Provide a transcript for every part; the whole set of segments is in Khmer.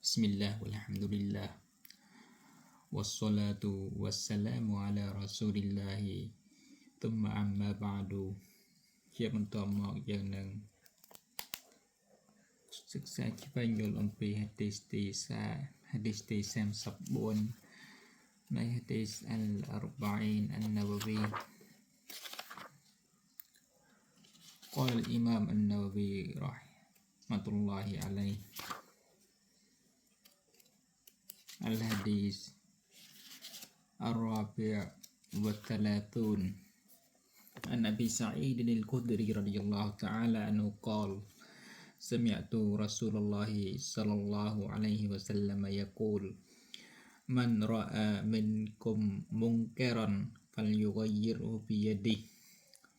بسم الله والحمد لله والصلاة والسلام على رسول الله ثم أما بعد ជាបន្តមកយើងនឹងសិក្សាស្វែងយល់អំពីហាឌីសទី34នៃហាឌីសអលអរបាអ៊ីនអនណាវវី قال الإمام النووي رحمة الله عليه الحديث الرابع والثلاثون عن أبي سعيد الخدري رضي الله تعالى عنه قال سمعت رسول الله صلى الله عليه وسلم يقول من رأى منكم منكرا فليغيره بيده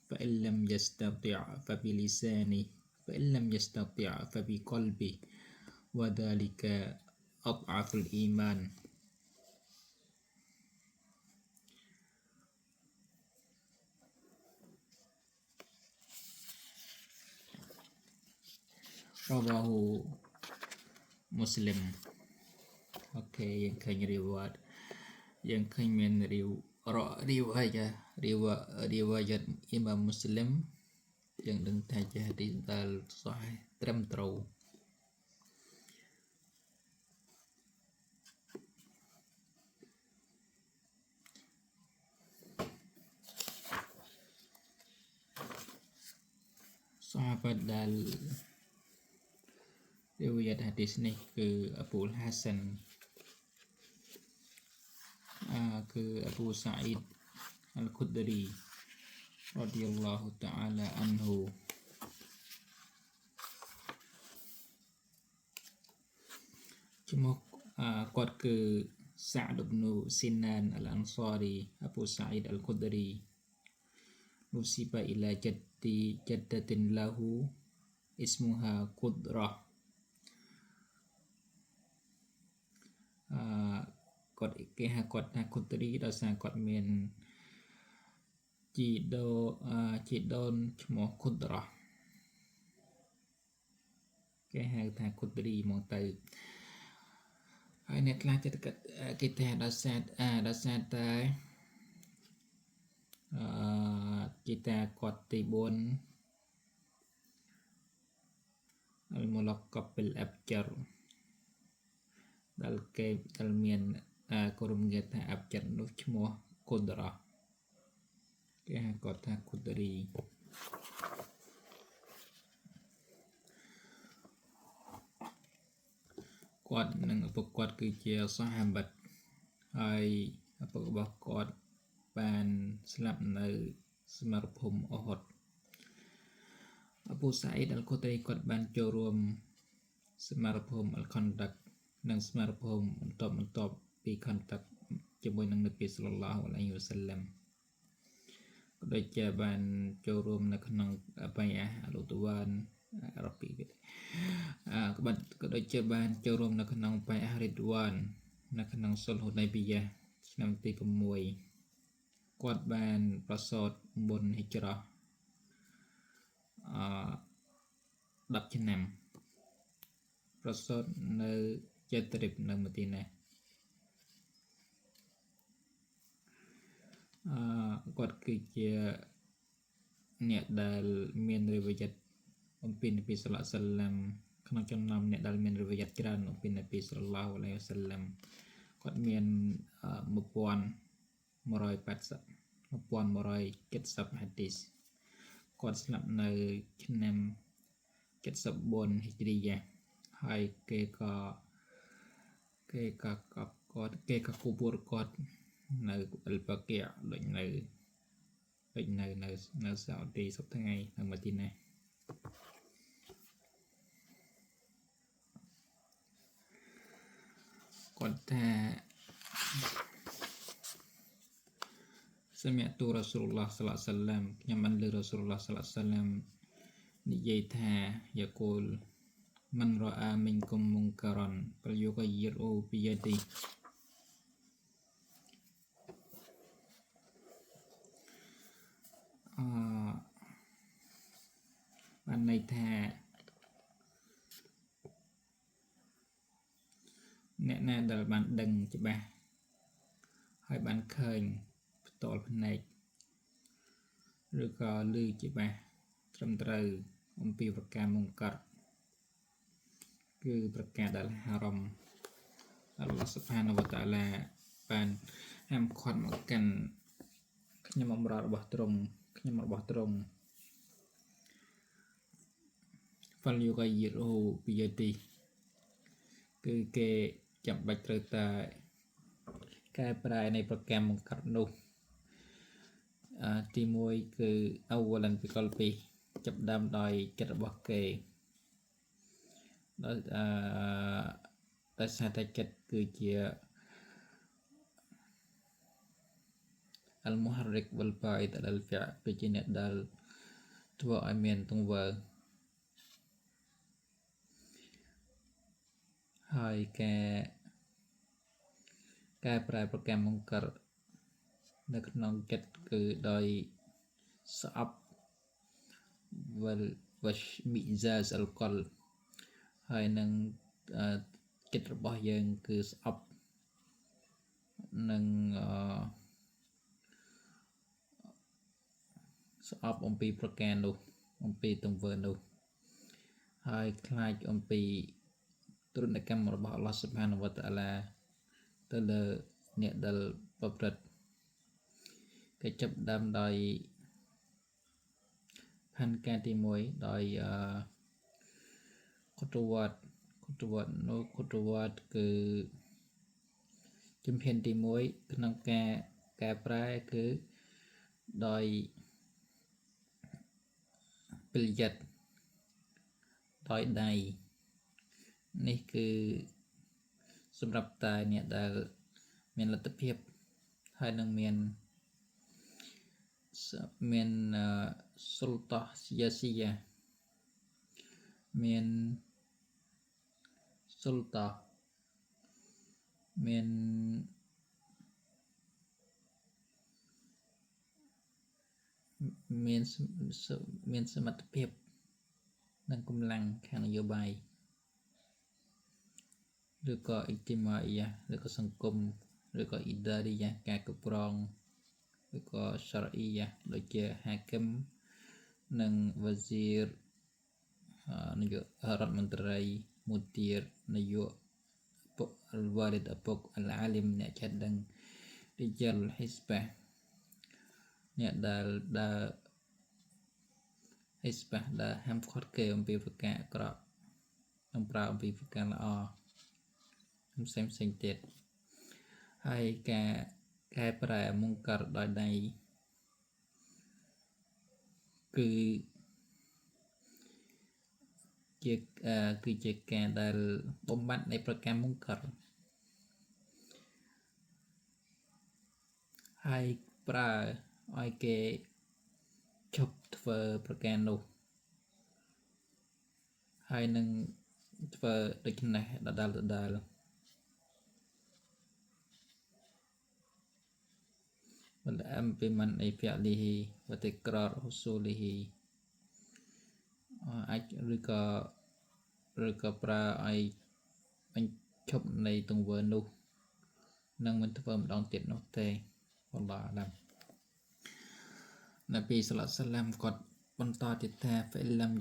فإن لم يستطع فبلسانه فإن لم يستطع فبقلبه وذلك أضعف الإيمان رواه مسلم អូខេយើងឃើញរីវ៉ាត់យើងឃើញមានរីវ៉ាយ៉ាអ៊ីម៉ាមមូស្លីមយើងដឹងថាជាហាឌីសដែលសោះត្រឹមត្រូវSahabatដែលរីវ៉ាត់ហាឌីសនេះគឺអប៊ូលហាសានគឺអប៊ូសាអ៊ីដអលខុដរីរ៉ាឌីយ៉ាឡោះតាអាឡាអានហ៊ូឈ្មោះគាត់គឺសាអ៊ដ ibn Sinan al-Ansari Abu Sa'id al-Khudri nusiba ila jaddatin lahu ismuha Qudrah គាត់គេហៅគាត់ថា Khudri ដោយសារគាត់មានជីដូនឈ្មោះ Qudrah គេហៅថា Khudri មកទៅហើយអ្នកខ្លះចិត្តគេថាដោយសារតែគេថាគាត់ទី4 الملقب بالأبجر ដែលគេដែលមានគោរមងារថា Abjar នោះឈ្មោះ Qudrah គេហៅគាត់ថា Khudri គាត់និងឪពុកគាត់គឺជាសាហាបតហើយឪពុករបស់គាត់បានស្លាប់នៅសមរភូមិអ៊ូហុដអប៊ូសាអ៊ីដអលខុដរីគាត់បានចូលរួមសមរភូមិអលខុនដាក់និងសមរភូមិបន្ទាប់ពីខុនដាក់ជាមួយនឹងនប៊ីសល្លឡោះអាឡៃហ៊ីវ៉ាសល្លាមក៏ដូចជាបានចូលរួមនៅក្នុងបៃអាអលូតវ៉ានអារ៉ាប៊ីក៏ដូចជាបានចូលរួមនៅក្នុងបៃអារីដវ៉ាននៅក្នុងសុលហូដៃប៊ីយ៉ាឆ្នាំទី6គាត់បានប្រសូតមុនហិជ្រោះ10ឆ្នាំប្រសូតនៅចេត្រិបនៅមឌីណាគាត់គឺជាអ្នកដែលមានរិវ៉ាយ៉ាត់អំពីនប៊ីសល្លឡោះអាឡៃហ៊ីវ៉ាសល្លាមក្នុងចំណោមអ្នកដែលមានរិវ៉ាយ៉ាត់ច្រើនអំពីនប៊ីសល្លឡោះអាឡៃហ៊ីវ៉ាសល្លាមគាត់មាន1170ហាឌីសគាត់ស្លាប់នៅឆ្នាំ74ហិជ្រីយ៉ាហើយគេក៏គូបួរគាត់នៅអលបាគីដូចនៅសាអូឌីសប្តាហ៍ថ្ងៃនៅមឌីណាគាត់ថាសម្រាប់ទូរ៉ាស៊ូលឡោះសល្លឡោះសាឡាមខ្ញុំបានលើរ៉ាស៊ូលឡោះសាឡឡោះសាឡាមនិយាយថាយ៉ាកូលមិនរ៉អាមិញគុំមុងការ៉នប្រយុកយិរអូពីយ៉ាឌីបានន័យថា អ្នកណាដែលបានដឹងច្បាស់ហើយបានឃើញផ្ទាល់ភ្នែកឬក៏ឮច្បាស់ត្រឹមត្រូវអំពីប្រការមុនកាត់គឺប្រការដែលហារ៉ាមអល់ឡោះស៊ុបហានវតាឡាបានហាមឃាត់មកកាន់ខ្ញុំអំរើរបស់ទ្រង់ខ្ញុំរបស់ទ្រង់ហ្វាល់យូហ្គៃយីរ៉ូពីយទីគឺគេចាំបាច់ត្រូវតែកែប្រែនៃប្រការបង្កាត់នោះទី1គឺអវឡានពីកលពីចាប់ដើមដោយចិត្តរបស់គេដោយសារតែចិត្តគឺជាអលមូហារិកវលបាអ៊ីតអលហ្វាគឺជាអ្នកដែលធ្វើឲ្យមានទង្វើហើយកែប្រែប្រការបង្កើតនៅក្នុងចិត្តគឺដោយស្អប់វ៉ាមីហ្សាសអល់កលហើយនឹងចិត្តរបស់យើងគឺស្អប់នឹងស្អប់អំពីប្រការនោះអំពីទង្វើនោះហើយខ្លាចអំពីទរណកម្មរបស់អល់ឡោះស៊ុបហានវតាឡាទៅលើអ្នកដែលប្រព្រឹត្តគេចាប់ដើមដោយផានការទី1ដោយកុតវត្តនោះកុតវត្តគឺជំហានទី1ក្នុងការកែប្រែគឺដោយពិលយ័តដោយដៃនេះគឺសម្រាប់តែអ្នកដែលមានលទ្ធភាពហើយនឹងមានសុលតាស៊ីយ៉ាស៊ីយ៉ាមានសុលតាមានសមត្ថភាពនិងកម្លាំងខាងនយោបាយឬក៏អ៊ីទីម៉ាអ៊ីយ៉ាឬក៏សង្គមឬក៏អ៊ីដារីយ៉ាការគ្រប់គ្រងឬក៏សារអ៊ីយ៉ាដូចជាហាគឹមនិងវ៉ាស៊ីរនាយករដ្ឋមន្ត្រីមូទារនាយកពុកអល់វ៉ារីដឪពុកអល់អាលីមអ្នកចេះដឹងរីយ៉ាល់ហ៊ីស្បាអ្នកដែលហ៊ីស្បាដែលហាមឃាត់គេអំពីប្រការអាក្រក់និងប្រើអំពីប្រការល្អផ្សេងទៀតហើយការកែប្រែមុនកាត់ដោយដៃគឺជាការដែលបំបត្តិនៃប្រការមុនកាត់ហើយប្រើឲ្យគេឈប់ធ្វើប្រការនោះហើយនឹងធ្វើដូច្នេះដដែលبمن فعله وتكرار حصوله អាចឬក៏ប្រើឲ្យបញ្ឈប់នៃទង្វើនោះនឹងមិនធ្វើម្ដងទៀតនោះទេអល់ឡោះអាឡាមនប៊ីសល្លឡោះសាឡាមគាត់បន្តទៀតថា فإلم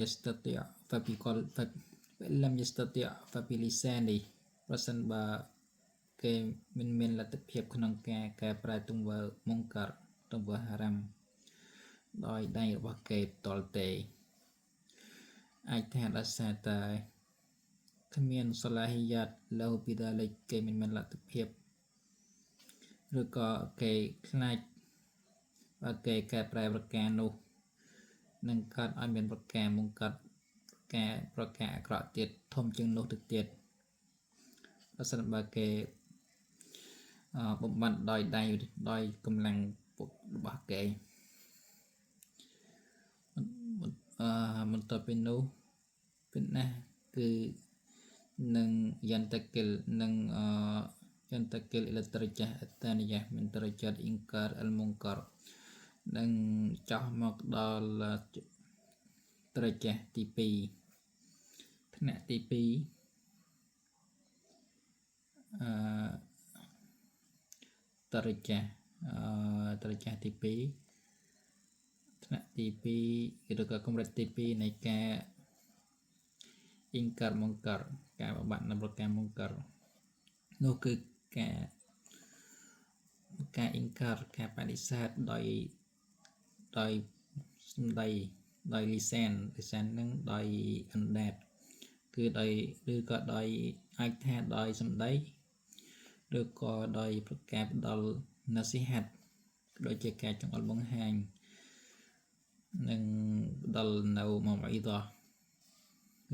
يستطيع فبلسانه ប្រសិនបើគេមិនមានលទ្ធភាពក្នុងការកែប្រែទង្វើមុនកាត់ទង្វើហារ៉ាមដោយដៃរបស់គេផ្ទាល់ទេអាចថាដោយសារតែគ្មានសាឡាហ៊ីយ៉ាតលើពីដាលិចគេមិនមានលទ្ធភាពឬក៏គេខ្លាចបើគេកែប្រែប្រការនោះនឹងកើតឲ្យមានប្រការមុនកាត់ប្រការអាក្រក់ទៀតធំជាងនោះទៅទៀតបើសិនបើគេបំបត្តិដោយដៃដោយកម្លាំងពុករបស់គេបន្ទាប់ពីនោះពីណាគឺនឹងយ៉ាន់តាគិលនឹងយ៉ាន់តាគិលអ៊ីឡាតរចាអតានីយ៉ាមិនតរចាអ៊ីនការអលមុនការនឹងចោះមកដល់តរចាទី2ថ្នាក់ទី2 រិចាតរិចាទី2ថ្នាក់ទី2ឬក៏កម្រិតទី2នៃការingkar mungkar ការបំបត្តិនៅប្រការ mungkar នោះគឺការ ingkar ការបដិសេធដោយសម្ដីដោយលិសាននឹងដោយអណ្ដាតគឺដោយឬក៏ដោយអាចថាដោយសម្ដីឬក៏ដោយប្រការផ្ដល់នសិហាត់ដូចជាការចង្អុលបង្ហាញនិងផ្ដល់នៅមកអ៊ីដោះ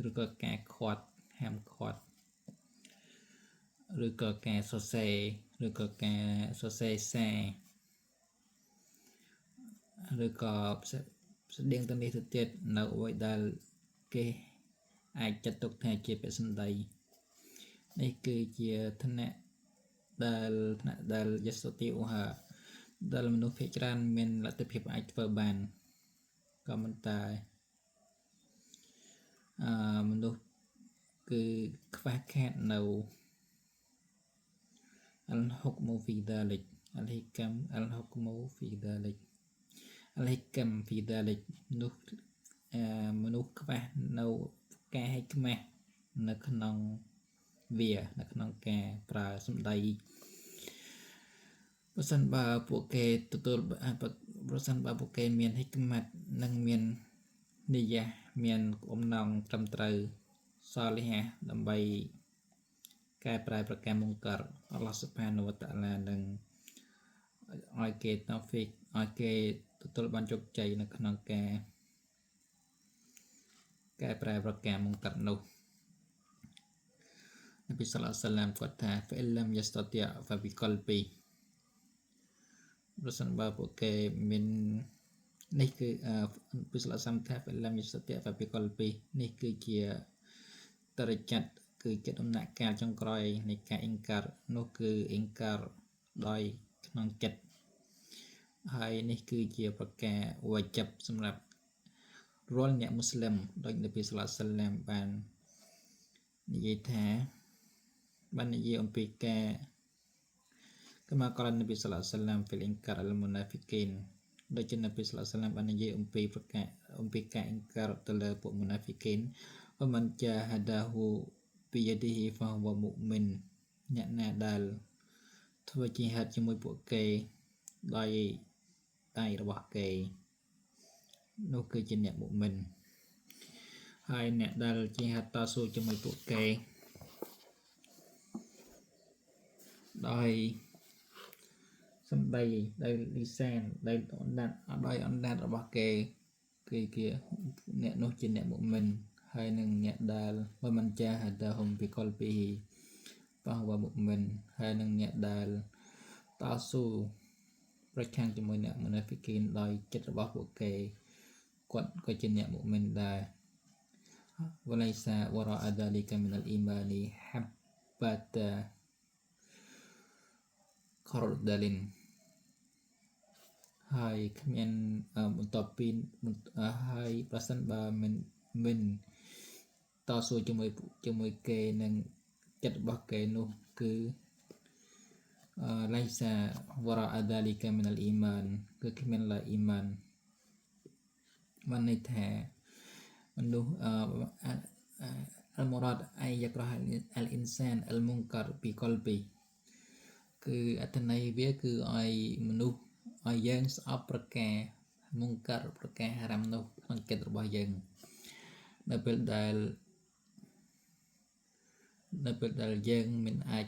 ឬក៏ការខាត់ហាមឃាត់ឬក៏ការសរសេរឬក៏ការសរសេរសារឬក៏ស្តៀងទៅនេះទៅទៀតនៅអ្វីដែលគេអាចចាត់ទុកថាជាពាក្យសម្ដីនេះគឺជាថ្នាក់ដែលយសតិឧហាដែលមនុស្សភាគច្រើនមានលទ្ធភាពអាចធ្វើបានក៏មិនតែមនុស្សគឺខ្វះខាតនៅالحكم في ذلك الحكم في ذلك الحكم في ذلك មនុស្សខ្វះនៅការហិក្មាស់នៅក្នុងវានៅក្នុងការប្រើសម្ដីប្រសិនបើពួកគេទទួលប្រសិនបើពួកគេមានហិក្មាត់និងមាននិយាមានអំណងត្រឹមត្រូវសលិហាដើម្បីកែប្រែប្រការមុនកើតអល់ឡោះស៊ុបហានវតាឡានឹងឲ្យគេតោហ្វិកឲ្យគេទទួលបានជោគជ័យនៅក្នុងការកែប្រែប្រការមុនកើតនោះនប៊ីសល្លឡោះអាឡៃហ៊ីវសល្លាមគាត់ថា فإلم يستطيع فبقلبه ប្រសិនបើពួកគេមាននេះគឺពិស្ដាសាមថា فإلم يستطيع فبقلبه នេះគឺជាតរិច័តគឺជាដំណាក់កាលចុងក្រោយនៃការអ៊ីងការនោះគឺអ៊ីងការដោយក្នុងចិត្តហើយនេះគឺជាប្រការវ៉ាជីបសម្រាប់រាល់អ្នកមូស្លីមដោយនប៊ីសល្លឡោះអាឡៃហ៊ីវសល្លាមបាននិយាយថាបាននិយាយអំពីការكما قال النبي صلى الله عليه وسلم في الإنكار على المنافقين ដូចជានប៊ីសល្លឡោះអាឡៃហ៊ីវសល្លាមបាននិយាយអំពីការអ៊ីងការទៅលើពួកមុនាហ្វិកីន ومن جاهده بيده فهو مؤمن អ្នកណាដែលធ្វើជាហេតុជាមួយពួកគេដោយដៃរបស់គេនោះគឺជាអ្នកមុអ៊មីនហើយអ្នកដែលជាហេតុតស៊ូជាមួយពួកគេដោយសម្ដីដោយលិសានដោយអណ្ដាតរបស់គេគឺជាអ្នកនោះជាអ្នកមុអ៊មីនហើយនឹងអ្នកដែលមិនចាហដហុំពីកុលពីប៉ះវមុមិនហើយនឹងអ្នកដែលតស៊ូប្រឆាំងជាមួយអ្នកមុនាហ្វិកីនដោយចិត្តរបស់ពួកគេគាត់ក៏ជាអ្នកមុមិនដែរវឡៃសាវរ៉ាអាដាលីកាមីនអលអ៊ីម៉ានីហាប់បាតាខរដាលីនហើយគ្មានបន្ទាប់ពីហើយប្រសិនបើមិនតស៊ូជាមួយគេនឹងចិត្តរបស់គេនោះគឺឡៃសាវរ៉ាអាដាលីកាមីនអលអ៊ីម៉ានគឺគ្មានឡើយអ៊ីម៉ានបានន័យថាមនុស្សالمراد أن يكره الإنسان المنكر بقلبه គឺអត្ថន័យវាគឺឲ្យមនុស្សឲ្យយើងស្អប់ប្រការមុនកើតប្រការហារ៉ាមនោះក្នុងចិត្តរបស់យើងនៅពេលដែលយើងមិនអាច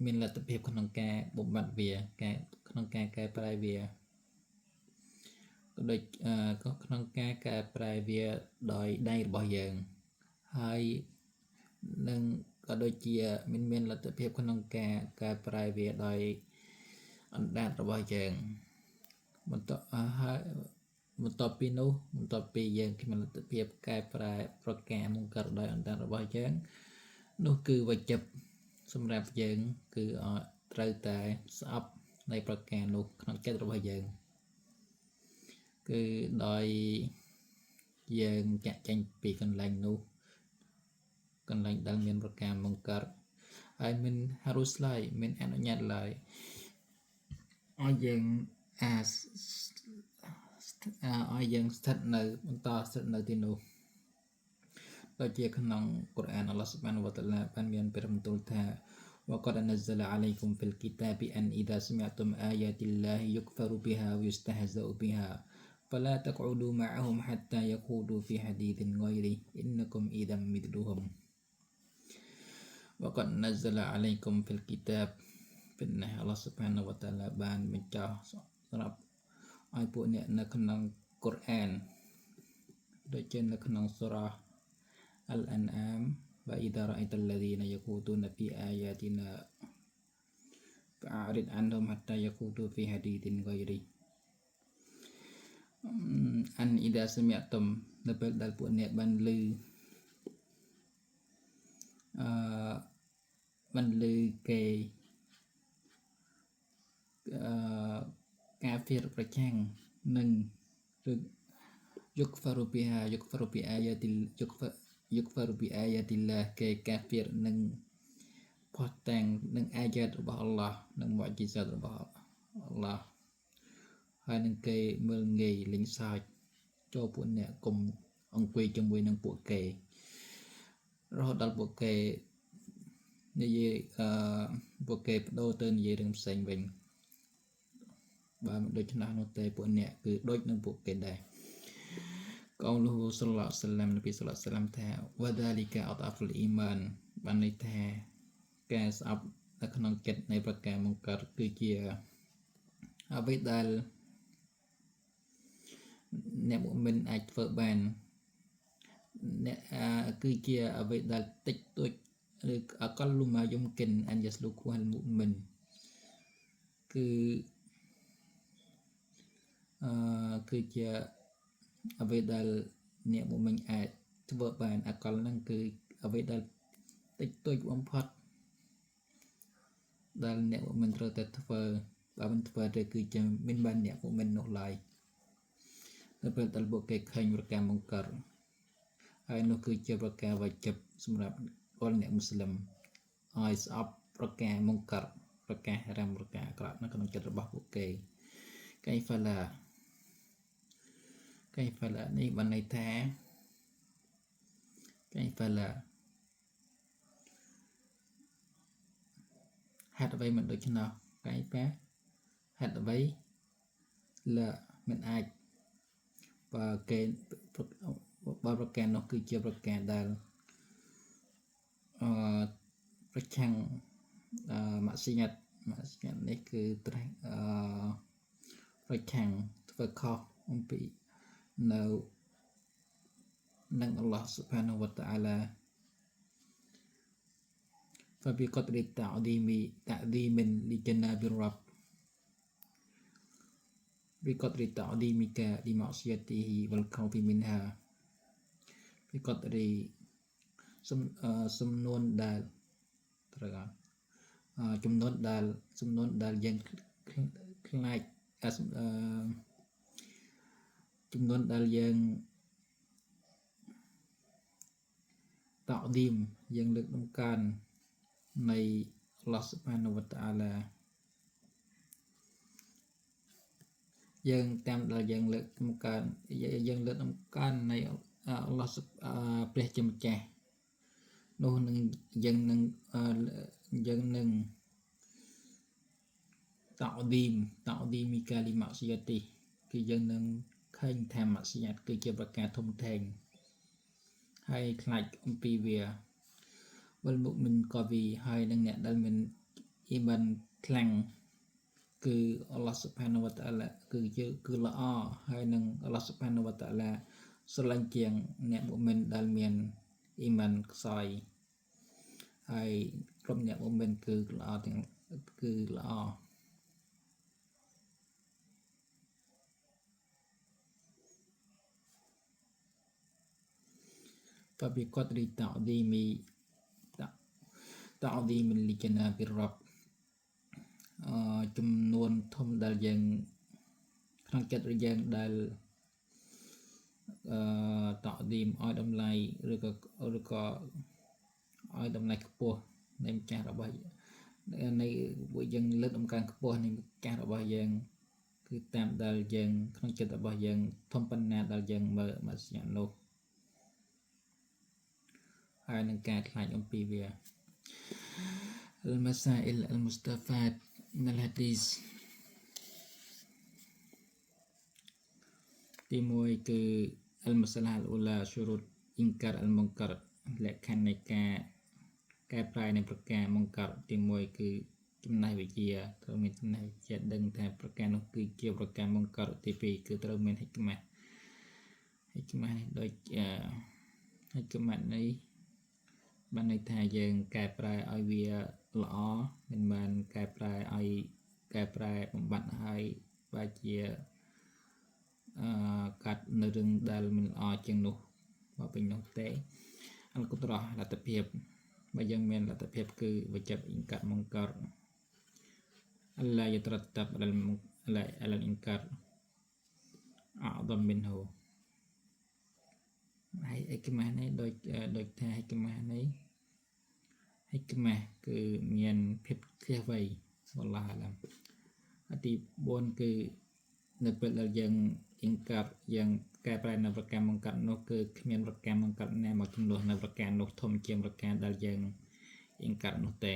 មានលទ្ធភាពក្នុងការបំបត្តិវាក្នុងការកែប្រែវាក៏ដូចក៏ក្នុងការកែប្រែវាដោយដៃរបស់យើងហើយនឹងក៏ដូចជាមានលទ្ធភាពក្នុងការកែប្រែវាដោយអណ្ដាតរបស់យើងបន្ទាប់ពីយើងមានលទ្ធភាពកែប្រែប្រការមុនកើតដោយអណ្ដាតរបស់យើងនោះគឺវច្ចិបសម្រាប់យើងគឺត្រូវតែស្អប់នៃប្រការនោះក្នុងចិត្តរបស់យើងគឺដោយយើងចាក់ចែងពីកន្លែងនោះកន្លែងដែលមានប្រការមុនកើតហើយមិនហារុសឡើយមានអនុញ្ញាតឡើយ ឲ្យយើងឲ្យយើងស្ថិតនៅបន្តស្ថិតនៅទីនោះដូចជាក្នុងកូរ៉ានអល់ឡោះស៊ុបហានវតាឡាបានមានព្រះបន្ទូលថា وقد نزل عليكم في الكتاب أن إذا سمعتم آيات الله يكفر بها ويستهزأ بها فلا تقعدوا معهم حتى يخوضوا في حديث غيره إنكم إذا مثلهم وقد نزل عليكم في الكتاب เป็นណាស់អល់ឡោះស៊ុបហានវតាឡាបានបញ្ចោះសម្រាប់ឲ្យពួកអ្នកនៅក្នុងកូរ៉ានដូចជានៅក្នុងសូរ៉ា الأنعام وإذا رأيت الذين يخوضون في آياتنا فأعرض عنهم حتى يخوضوا في حديث غيره أن إذا سمعتم នៅពេលដែលពួកអ្នកបានឮគេការហ្វៀរប្រឆាំងនឹងឬយុគហ្វារូពីហាយុគហ្វារូពីអាយ៉ាទីយុគហ្វារូពីអាយ៉ាទីឡាគេការហ្វៀរនឹងផុសតាំងនឹងអាយ៉ាតរបស់អល់ឡោះនឹងមុអ៊ជីសាតរបស់អល់ឡោះហើយនឹងគេមើលងាយលេងសើចចូលពួកអ្នកកុំអង្គុយជាមួយនឹងពួកគេរហូតដល់ពួកគេនិយាយពួកគេបដូរទៅនិយាយរឿងផ្សេងវិញបើមិនដូច្នោះនោះទេពួកអ្នកគឺដូចនឹងពួកគេដែរកោលហ៊ូសល្លឡោះសាឡាំនប៊ីសល្លឡោះសាឡាំថាវ៉ាដាលីកាអតអាហ្វុលអ៊ីម៉ានបានន័យថាការស្អប់នៅក្នុងចិត្តនៃប្រការមុនកើតគឺជាអ្វីដែលអ្នកមុអ៊មីនអាចធ្វើបានអ្នកគឺជាអ្វីដែលតិចតួចឬអកលលូម៉ាយុមគិនអានយ៉ាស្លូគូហាលមុអ៊មីនគឺជាអ្វីដែលអ្នកមុអ៊មីនអាចធ្វើបានអកលហ្នឹងគឺអ្វីដែលតិចតួចបំផុតដែលអ្នកមុអ៊មីនត្រូវតែធ្វើបើមិនធ្វើទេគឺជាមិនបានអ្នកមុអ៊មីននោះឡើយនៅពេលដែលពួកគេឃើញប្រការមុនកើតហើយនោះគឺជាប្រការវ៉ាជីបសម្រាប់រាល់អ្នកមូស្លីមឲ្យស្អប់ប្រការមុនកើតប្រការហារ៉ាមប្រការអាក្រក់នៅក្នុងចិត្តរបស់ពួកគេកៃហ្វាឡានេះបានន័យថាកៃហ្វាឡាហេតុអ្វីមិនដូច្នោះកៃហ្វាហេតុអ្វីឡាមិនអាចបើប្រការនោះគឺជាប្រការដែលប្រឆាំងម៉ាស៊ីយ៉ាត់នេះគឺត្រេះប្រឆាំងធ្វើខុសអំពីនៅនឹងអល់ឡោះស៊ុបហានវតាអាឡា فبقدر تعظيم لجناب الرب بقدر تعظيمك لمعصيته والخوف منها بقدر សំនួនដែលត្រូវចំនួនដែលយើងខ្លាចចំនួនដែលយើងតាក់ឌីមយើងលើកដំកើងនៃអល់ឡោះស៊ុបហានវតាអាឡាយើងតាមដែលយើងលើកដំកើងនៃអល់ឡោះព្រះជាម្ចាស់នោះនឹងយើងនឹងតាក់ឌីមីកាលីម៉ាស៊ីយ៉ាទីគឺយើងនឹងឃើញថាម៉ាស៊ីយ៉ាតគឺជាប្រការធំធេងហើយខ្លាចអំពីវាវិលមុមិនក៏វីហើយនឹងអ្នកដែលមានអ៊ីម៉ានខ្លាំងគឺអល់ឡោះស៊ុបហានវតាអាឡាគឺល្អហើយនឹងអល់ឡោះស៊ុបហានវតាអាឡាស្រឡាញ់ជាងអ្នកមុអ៊មីនដែលមានអ៊ីម៉ានខ្សោយហើយក្រុមអ្នកមុអ៊មីនគឺល្អគឺល្អ فبقدر تعظيم لجناب الرب ចំនួនធំដែលយើងក្នុងចិត្តយើងដែលតាក់ឌីមឲ្យតម្លៃឬក៏ឲ្យតម្លៃខ្ពស់នៃម្ចាស់របស់ ในบุยังเลือดอมการขบวนในการระบายยังคือตามดาลยังขนมจิตระบายยังทอมปันนาดาลยังเมื่อมาสัญญาโลกให้ในการคลายอมปีเวียالمسائل المستفاد من الحديث ទី1គឺ المصالح الأولى شروط إنكار المنكر លក្ខខណ្ឌនៃការកែប្រែនៃប្រការមុនកើតទី1គឺចំណេះវិជ្ជាត្រូវមានចំណេះវិជ្ជាដឹងថាប្រការនោះគឺជាប្រការមុនកើតទី2គឺត្រូវមានហិក្មានេះដូចហិក្មានេះបានន័យថាយើងកែប្រែឲ្យវាល្អមិនមែនកែប្រែឲ្យកែប្រែបំបត្តិឲ្យបែរជាកាត់នៅរឿងដែលមិនល្អជាងនោះមកពេញនោះទេអនុត្រលទ្ធភាពបើយើងមានលទ្ធភាពគឺវិចិត្រអ៊ីនកាត់មុនកើតអឡាយត្រតបអលអ៊ីនកាត់អដមមិនហូហើយហិក្មានេះដូចថាហិក្មានេះហិក្មាគឺមានភាពឃ្លាវៃវ៉ាឡាឡាទី4គឺនៅពេលដែលយើងអ៊ីនកាត់យើងកែប្រែនៅប្រការមុនកាត់នោះគឺគ្មានប្រការមុនកាត់ណាមកចំនួននៅប្រការនោះធំជាងប្រការដែលយើងអ៊ីនកាត់នោះទេ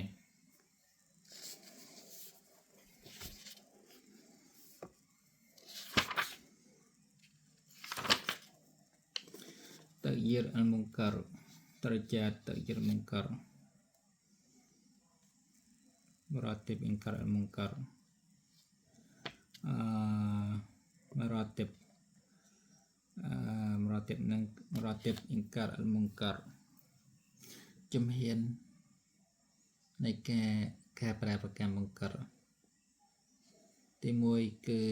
تغيير المنكر درجات تغيير المنكر مراتب إنكار المنكر مراتب إنكار المنكر ជំហាននៃការប្រែប្រការមុនកើតទី1គឺ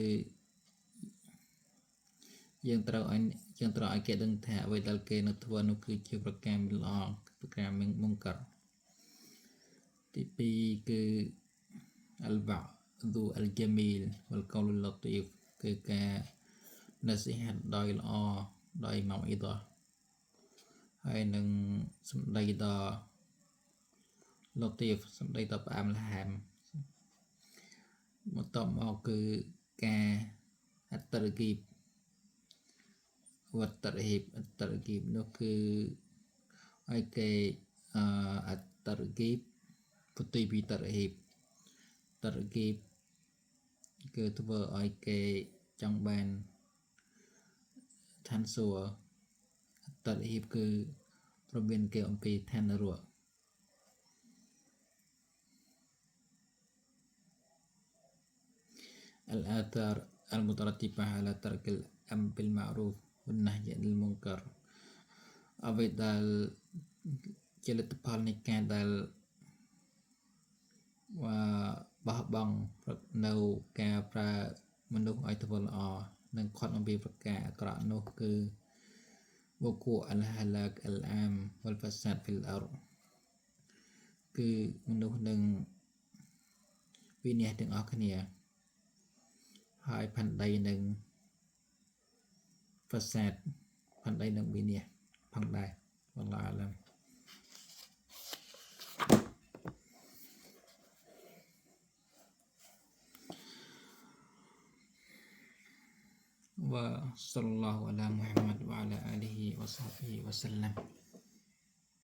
យើងត្រូវឲ្យគេដឹងថាអ្វីដែលគេនៅធ្វើនោះគឺជាប្រការមិនល្អប្រការមុនកើតទី2គឺ الوعظ الجميل والقول اللطيف គឺការណសិហាតដោយល្អដោយម៉ៅអ៊ីដាហើយនឹងសម្ដីដ៏លទីហ្វសម្ដីដ៏ផ្អែមល្ហែមបន្ទាប់មកគឺការអត្តរគីបវត្តរហេបអត្តរគីបនោះគឺឲ្យគេអត្តរគីបពុទីពីតរហេបតរគីបគឺធ្វើឲ្យគេចង់បានឋានសួគ៌តរហេបគឺព្រមានគេអំពីឋាននរកالآثار المترتبة على ترك الأمر بالمعروف والنهي عن المنكر អ្វីដែលជាលទ្ធផលនៃការដែលបោះបង់នៅការប្រើមនុស្សឲ្យធ្វើល្អនិងខត់អំពីប្រការអាក្រក់នោះគឺوقوع الهلاك العام والفساد في الأرض គឺមនុស្សនឹងវិនាសទាំងអស់គ្នាហើយផែនដីនឹងហ្វាសាតផែនដីនឹងវិនាសផងដែរវ៉ាឡាឡាوصلى الله على محمد وعلى آله وصحبه وسلم